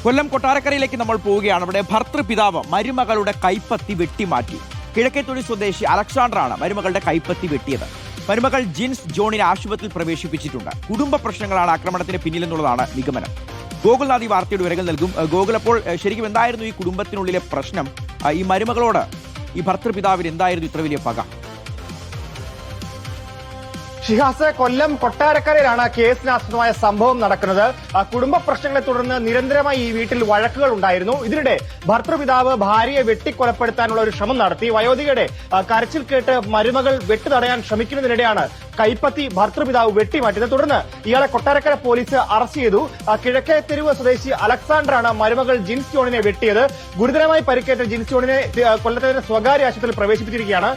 കൊല്ലം കൊട്ടാരക്കരയിലേക്ക് നമ്മൾ പോവുകയാണ്. അവിടെ ഭർതൃപിതാവ് മരുമകളുടെ കൈപ്പത്തി വെട്ടിമാറ്റി. കിഴക്കേത്തൊടി സ്വദേശി അലക്സാണ്ടറാണ് മരുമകളുടെ കൈപ്പത്തി വെട്ടിയത്. മരുമകൾ ജിൻസ് ജോണിനെ ആശുപത്രിയിൽ പ്രവേശിപ്പിച്ചിട്ടുണ്ട്. കുടുംബ പ്രശ്നങ്ങളാണ് ആക്രമണത്തിന് പിന്നിലെന്നുള്ളതാണ് നിഗമനം. ഗോകുൽനാഥ് ഈ വാർത്തയുടെ വിവരങ്ങൾ നൽകും. ഗോകുൽ, അപ്പോൾ ശരിക്കും എന്തായിരുന്നു ഈ കുടുംബത്തിനുള്ളിലെ പ്രശ്നം? ഈ മരുമകളോട് ഈ ഭർതൃപിതാവിന് എന്തായിരുന്നു ഇത്ര വലിയ പക? ഷിഹാസ്, കൊല്ലം കൊട്ടാരക്കരയിലാണ് കേസിനാസ്പദമായ സംഭവം നടക്കുന്നത്. കുടുംബ പ്രശ്നങ്ങളെ തുടർന്ന് നിരന്തരമായി ഈ വീട്ടിൽ വഴക്കുകൾ ഉണ്ടായിരുന്നു. ഇതിനിടെ ഭർതൃപിതാവ് ഭാര്യയെ വെട്ടിക്കൊലപ്പെടുത്താനുള്ള ഒരു ശ്രമം നടത്തി. വയോധികയുടെ കരച്ചിൽ കേട്ട് മരുമകൾ വെട്ടു തടയാൻ ശ്രമിക്കുന്നതിനിടെയാണ് കൈപ്പത്തി ഭർതൃപിതാവ് വെട്ടിമാറ്റിയത്. തുടർന്ന് ഇയാളെ കൊട്ടാരക്കര പോലീസ് അറസ്റ്റ് ചെയ്തു. കിഴക്കേ തെരുവ് സ്വദേശി അലക്സാണ്ടറാണ് മരുമകൾ ജിൻസ് ജോണിനെ വെട്ടിയത്. ഗുരുതരമായി പരിക്കേറ്റ ജിൻസ് ജോണിനെ കൊല്ലത്തെ സ്വകാര്യ ആശുപത്രിയിൽ പ്രവേശിപ്പിച്ചിരിക്കുകയാണ്.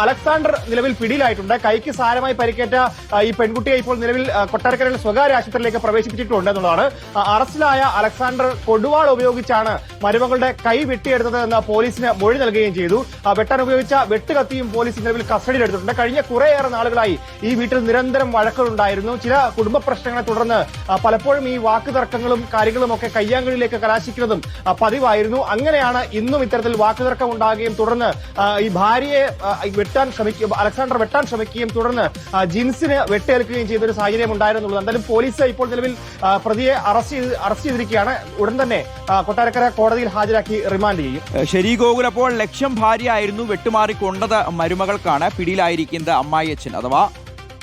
അലക്സാണ്ടർ നിലവിൽ പിടിയിലായിട്ടുണ്ട്. കൈക്ക് സാരമായി പരിക്കേറ്റ ഈ പെൺകുട്ടിയെ ഇപ്പോൾ നിലവിൽ കൊട്ടാരക്കരയിലെ സ്വകാര്യ ആശുപത്രിയിലേക്ക് പ്രവേശിപ്പിച്ചിട്ടുണ്ട് എന്നുള്ളതാണ്. അറസ്റ്റിലായ അലക്സാണ്ടർ കൊടുവാൾ ഉപയോഗിച്ചാണ് മരുമകളുടെ കൈ വെട്ടിയെടുത്തത് എന്ന് പോലീസിന് മൊഴി നൽകുകയും ചെയ്തു. വെട്ടാൻ ഉപയോഗിച്ച വെട്ടുകത്തിയും പോലീസ് നിലവിൽ കസ്റ്റഡിയിലെടുത്തിട്ടുണ്ട്. കഴിഞ്ഞ കുറേയേറെ നാളുകളായി ഈ വീട്ടിൽ നിരന്തരം വഴക്കുകളുണ്ടായിരുന്നു. ചില കുടുംബ പ്രശ്നങ്ങളെ തുടർന്ന് പലപ്പോഴും ഈ വാക്കുതർക്കങ്ങളും കാര്യങ്ങളും ഒക്കെ കയ്യാങ്കളിയിലേക്ക് കലാശിക്കുന്നതും പതിവായിരുന്നു. അങ്ങനെയാണ് ഇന്നും ഇത്തരത്തിൽ വാക്കുതർക്കം ഉണ്ടാകുകയും തുടർന്ന് ഈ ഭാര്യയെ അലക്സാണ്ടർ വെട്ടാൻ ശ്രമിക്കുകയും തുടർന്ന് ജിൻസിന് വെട്ടേൽക്കുകയും ചെയ്തൊരു സാഹചര്യം ഉണ്ടായിരുന്നുള്ളത്. എന്തായാലും പോലീസ് ഇപ്പോൾ നിലവിൽ പ്രതിയെ അറസ്റ്റ് ചെയ്തിരിക്കുകയാണ്. ഉടൻ തന്നെ കൊട്ടാരക്കര കോടതിയിൽ ഹാജരാക്കി റിമാൻഡ് ചെയ്യും. ശരി ഗോകുൽ, അപ്പോൾ ലക്ഷ്യം ഭാര്യയായിരുന്നു വെട്ടുമാറിക്കൊണ്ടത് മരുമകൾക്കാണ്. പിടിയിലായിരിക്കുന്നത് അമ്മായിയച്ഛൻ അഥവാ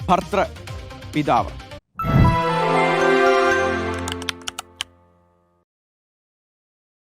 ഭർതൃപിതാവ്.